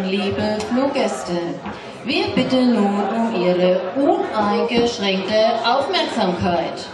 liebe Fluggäste, wir bitten nun um Ihre uneingeschränkte Aufmerksamkeit.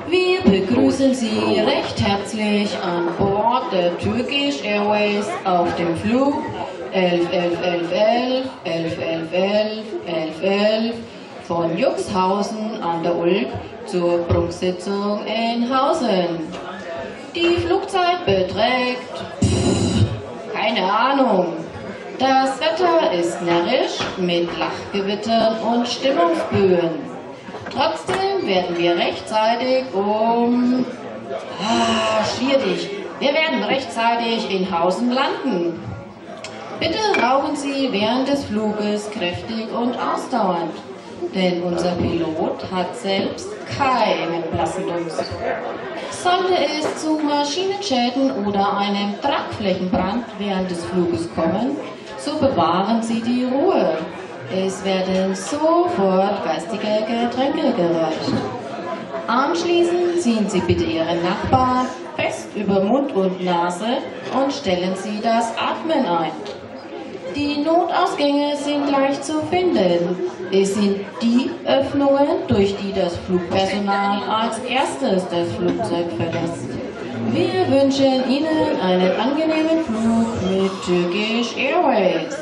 Wir begrüßen Sie recht herzlich an Bord der Turkish Airways auf dem Flug 111111, 111111, 1111 von Juxhausen an der Ulk zur Prunksitzung in Hausen. Die Flugzeit beträgt, keine Ahnung. Das Wetter ist närrisch mit Lachgewittern und Stimmungsböen. Trotzdem werden wir rechtzeitig schwierig. Wir werden rechtzeitig in Hausen landen. Bitte rauchen Sie während des Fluges kräftig und ausdauernd, denn unser Pilot hat selbst keinen blassen Dunst. Sollte es zu Maschinenschäden oder einem Tragflächenbrand während des Fluges kommen, so bewahren Sie die Ruhe. Es werden sofort geistige Getränke gereicht. Anschließend ziehen Sie bitte Ihren Nachbarn fest über Mund und Nase und stellen Sie das Atmen ein. Die Notausgänge sind leicht zu finden. Es sind die Öffnungen, durch die das Flugpersonal als erstes das Flugzeug verlässt. Wir wünschen Ihnen einen angenehmen Flug mit Turkish Airways.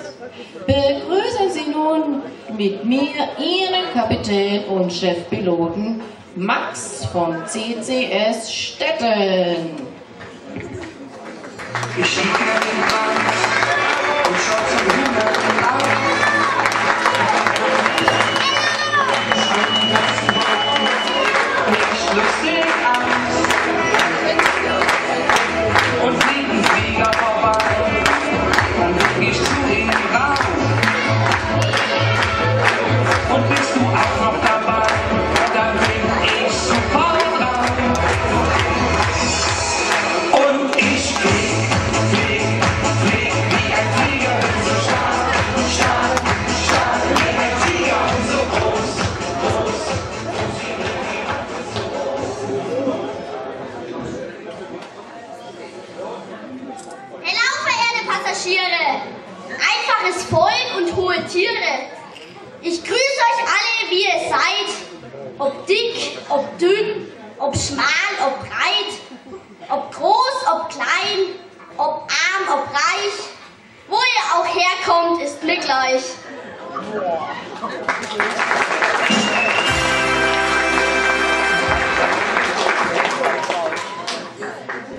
Begrüßen Sie nun mit mir Ihren Kapitän und Chefpiloten Max vom CCS Stetten. Ich stieg in den Brand und schaut zum Himmel an. Schreibt den ganzen Morgen nicht lustig an. Und fliegt ein Flieger vorbei, dann blick ich zu ihm raus. Und bist du auch noch dabei, dann bin ich sofort rein. Und ich flieg wie ein Flieger, bin so stark, wie ein Flieger und so groß. Hello, verehrte Passagiere, einfaches Volk und hohe Tiere. Ich grüße euch alle, wie ihr seid, ob dick, ob dünn, ob schmal, ob breit, ob groß, ob klein, ob arm, ob reich. Wo ihr auch herkommt, ist mir gleich.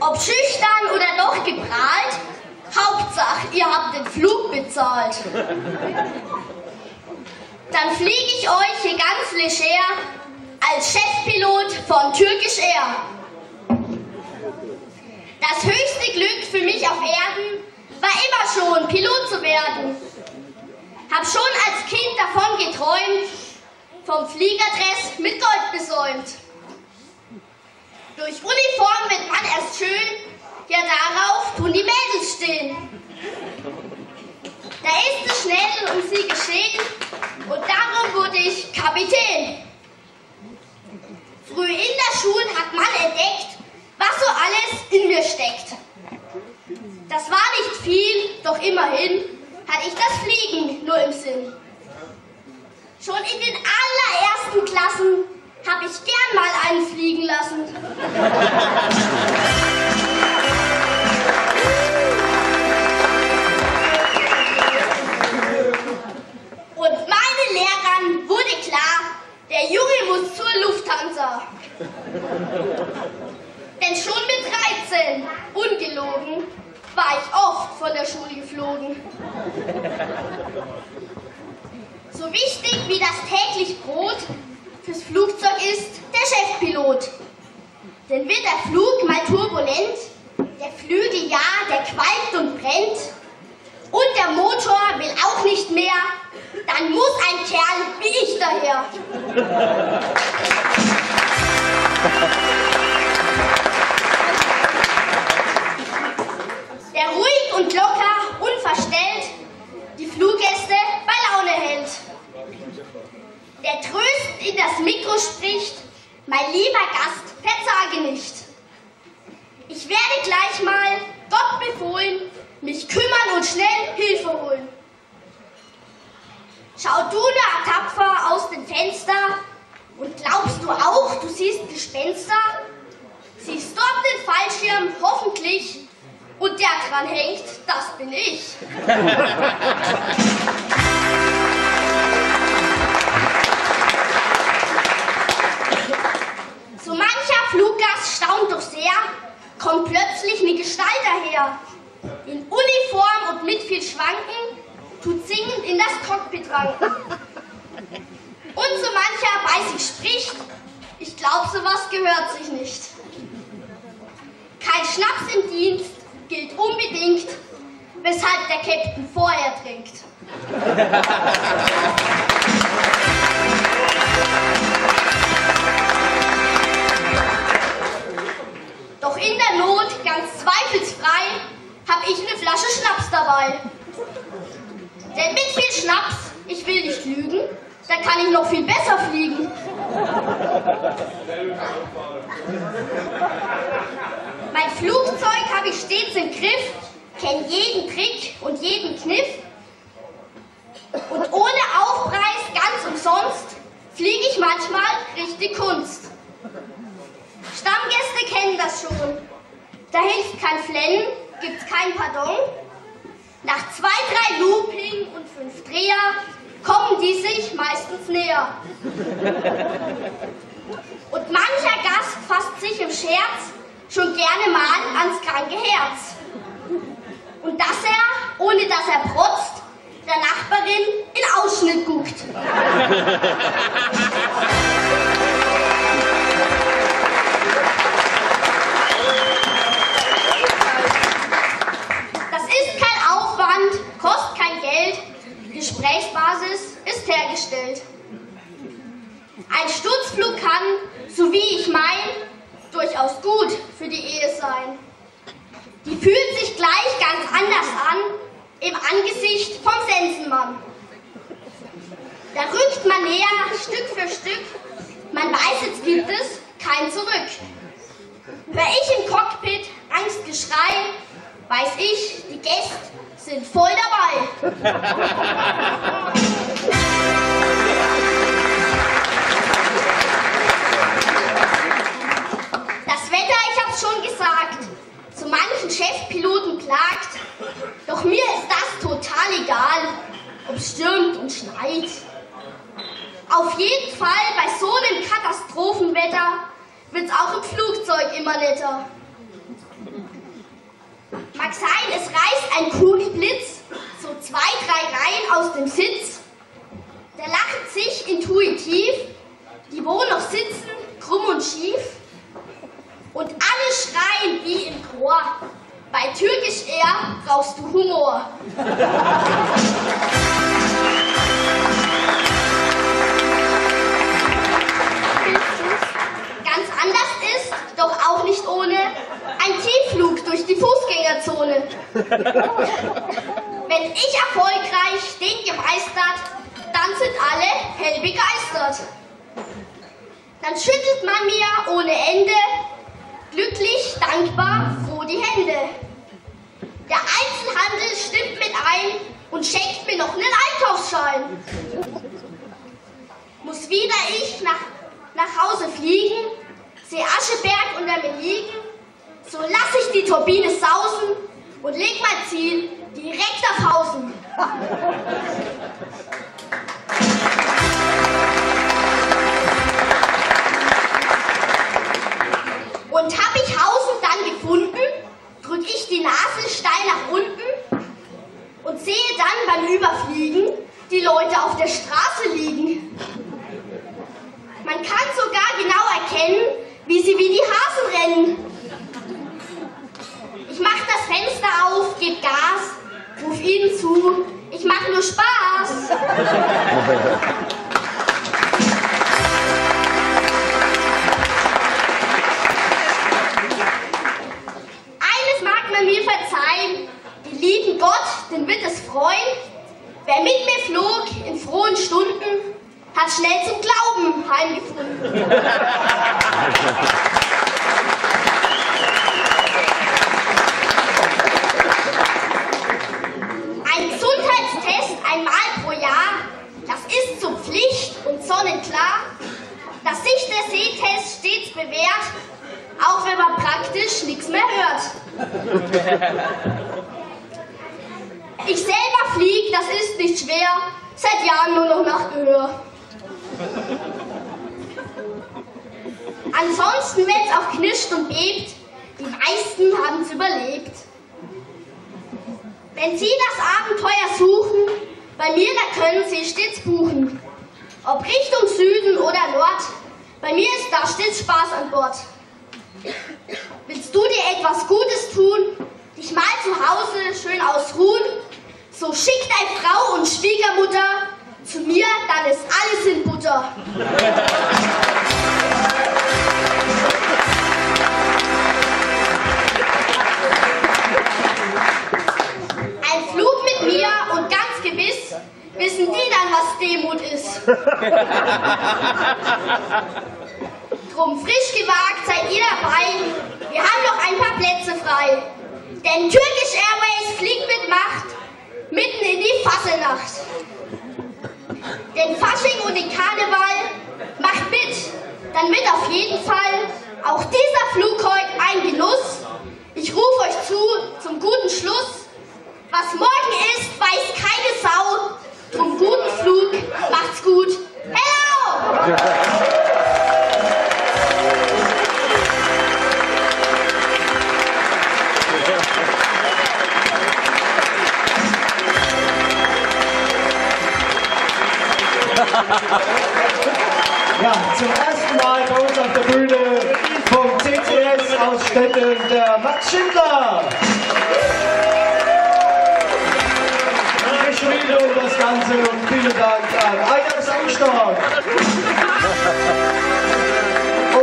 Ob schüchtern oder doch geprahlt, Hauptsache, ihr habt den Flug bezahlt. Dann fliege ich euch hier ganz leger als Chefpilot von Turkish Air. Das höchste Glück für mich auf Erden war immer schon, Pilot zu werden. Hab schon als Kind davon geträumt, vom Fliegerdress mit Gold besäumt. Durch Uniform wird man erst schön, ja darauf tun die Mädels stehen. Da ist es schnell um sie geschehen und darum wurde ich Kapitän. Früh in der Schule hat man entdeckt, was so alles in mir steckt. Das war nicht viel, doch immerhin hatte ich das Fliegen nur im Sinn. Schon in den allerersten Klassen habe ich gern mal einen fliegen lassen. Und meinen Lehrern wurde klar, der Junge muss zur Lufthansa. Denn schon mit 13, ungelogen, war ich oft von der Schule geflogen. So wichtig wie das täglich Brot fürs Flugzeug ist der Chefpilot. Denn wird der Flug mal turbulent, der Flügel ja, der qualmt und brennt, und der Motor will auch nicht mehr, dann muss ein Kerl wie ich daher. Der ruhig und locker, unverstellt, die Fluggäste bei Laune hält. Der tröstend in das Mikro spricht, mein lieber Gast, verzage nicht. Ich werde gleich mal, Gott befohlen, mich kümmern und schnell Hilfe holen. Schau du da tapfer aus dem Fenster und glaubst du auch, du siehst Gespenster? Siehst dort den Fallschirm hoffentlich und der dran hängt, das bin ich. So mancher Fluggast staunt doch sehr, kommt plötzlich eine Gestalt daher. In Uniform und mit viel Schwanken, tut singend in das Cockpit ranken. Und so mancher bei sich spricht, ich glaub, sowas gehört sich nicht. Kein Schnaps im Dienst gilt unbedingt, weshalb der Captain vorher trinkt. Doch in der Not, ganz zweifelsfrei, hab ich eine Flasche Schnaps dabei. Denn mit viel Schnaps, ich will nicht lügen, da kann ich noch viel besser fliegen. Mein Flugzeug habe ich stets im Griff, kenn jeden Trick und jeden Kniff. Und ohne Aufpreis, ganz umsonst, fliege ich manchmal richtig Kunst. Stammgäste kennen das schon. Da hilft kein Flennen, gibt's kein Pardon. Nach 2, 3 Looping und 5 Dreher kommen die sich meistens näher. Und mancher Gast fasst sich im Scherz schon gerne mal ans kranke Herz. Und dass er, ohne dass er protzt, der Nachbarin in Ausschnitt guckt. Das ist kein Aufwand, kostet kein Geld, Gesprächsbasis ist hergestellt. Ein Sturzflug kann, so wie ich mein, durchaus gut für die Ehe sein. Die fühlt sich gleich ganz anders an im Angesicht vom Sensenmann. Da rückt man näher Stück für Stück, man weiß, jetzt gibt es kein Zurück. Hör ich im Cockpit Angstgeschrei, weiß ich, die Gäste sind voll dabei. Das Wetter, ich hab's schon gesagt, zu manchen Chefpiloten klagt, doch mir ist das total egal, ob es stürmt und schneit. Auf jeden Fall bei so einem Katastrophenwetter wird's auch im Flugzeug immer netter. Mag sein, es reißt ein Kugelblitz, so 2, 3 Reihen aus dem Sitz. Der lacht sich intuitiv, die wo noch sitzen, krumm und schief. Und alle schreien wie im Chor, bei Türkisch Air brauchst du Humor. Ganz anders ist, doch auch nicht ohne, ein Tiefflug durch die Fußgängerzone. Wenn ich erfolgreich den gemeistert, dann sind alle hell begeistert. Dann schüttelt man mir ohne Ende, glücklich, dankbar, froh die Hände. Der Einzelhandel stimmt mit ein und schenkt mir noch einen Einkaufsschein. Muss wieder ich nach Hause fliegen, seh Ascheberg unter mir liegen, so lass ich die Turbine sausen und leg mein Ziel direkt auf Hausen. Und hab ich Hausen dann gefunden, drück ich die Nase steil nach unten und sehe dann beim Überfliegen die Leute auf der Straße liegen. Man kann sogar genau erkennen, wie sie wie die Hasen rennen. Ich mach das Fenster auf, geb Gas, ruf ihnen zu, ich mach nur Spaß. Eines mag man mir verzeihen, den lieben Gott, den wird es freuen, wer mit mir flog in frohen Stunden, hat schnell zum Glauben heimgefunden. Ich selber flieg, das ist nicht schwer, seit Jahren nur noch nach Gehör. Ansonsten, wenn's auch knirscht und bebt, die meisten haben's überlebt. Wenn Sie das Abenteuer suchen, bei mir, da können Sie stets buchen. Ob Richtung Süden oder Nord, bei mir ist da stets Spaß an Bord. Willst du dir etwas Gutes tun, dich mal zu Hause schön ausruhen, so schick deine Frau und Schwiegermutter zu mir, dann ist alles in Butter. Ein Flug mit mir und ganz gewiss wissen die dann, was Demut ist. Drum frisch gewagt seid ihr dabei, wir haben noch ein paar Plätze frei. Denn Turkish Airways fliegt mit Macht mitten in die Fasselnacht. Den Fasching und den Karneval macht mit, dann wird auf jeden Fall auch dieser Flug heute ein Genuss. Ich rufe euch zu zum guten Schluss. Was morgen ist, weiß keine Sau. Drum guten Flug, macht's gut. Hello! Ja, zum ersten Mal bei uns auf der Bühne vom CCS aus Stettin, der Max Schindler. Geschrieben um das Ganze und vielen Dank an Eider Sangstock.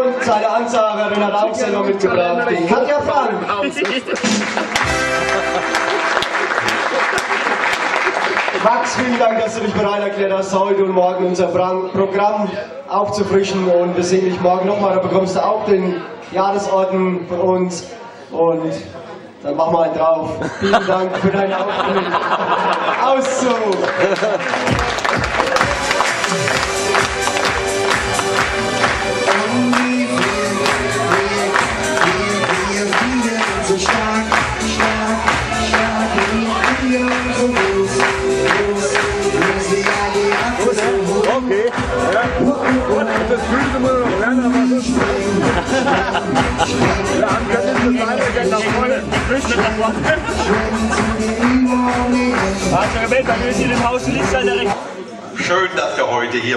Und seine Ansagerin hat auch selber mitgebracht, die Katja Frank. Max, vielen Dank, dass du dich bereit erklärt hast, heute und morgen unser Programm aufzufrischen. Und wir sehen dich morgen nochmal, da bekommst du auch den Jahresorden von uns. Und dann machen wir einen drauf. Vielen Dank für deinen Auftritt. Auszug! Okay, ja. Das fühlt immer noch lernen, aber so schön. Ja, können das eine gleich nach vorne. Also, bei mir ist hier im Haus links an der Rechte. Schön, dass ihr heute hier